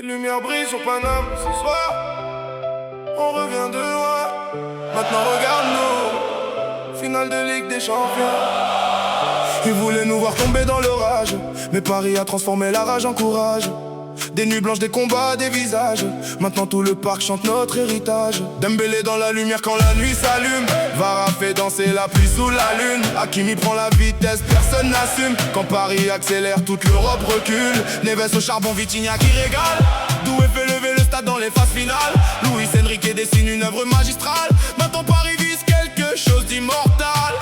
Les lumières brillent sur Paname ce soir. On revient de loin. Maintenant regarde-nous. Finale de Ligue des Champions. Ils voulaient nous voir tomber dans l'orage, mais Paris a transformé la rage en courage. Des nuits blanches, des combats, des visages. Maintenant tout le parc chante notre héritage. Dembélé dans la lumière quand la nuit s'allume. Vara fait danser la pluie sous la lune. Hakimi prend la vitesse, personne n'assume. Quand Paris accélère, toute l'Europe recule. Neves au charbon, Vitinha qui régale. Doué fait lever le stade dans les phases finales. Luis Enrique dessine une œuvre magistrale. Maintenant Paris vise quelque chose d'immortal.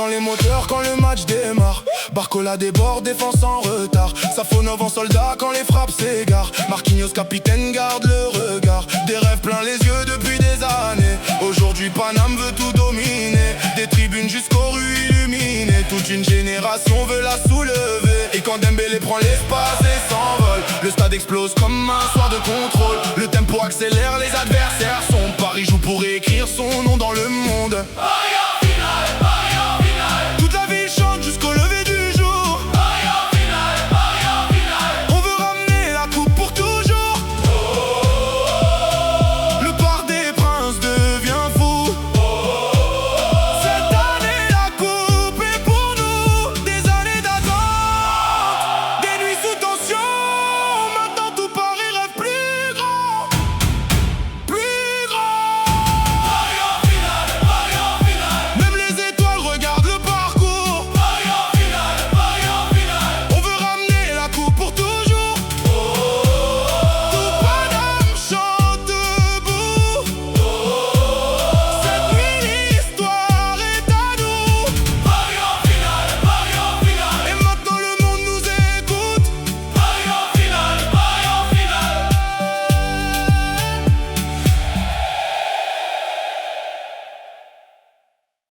Les moteurs quand le match démarre. Barcola déborde, défense en retard. Safonov en soldat quand les frappes s'égarent. Marquinhos capitaine garde le regard. Des rêves plein les yeux depuis des années. Aujourd'hui Paname veut tout dominer. Des tribunes jusqu'aux rues illuminées. Toute une génération veut la soulever. Et quand Dembélé prend l'espace et s'envole, le stade explose comme un soir de contrôle.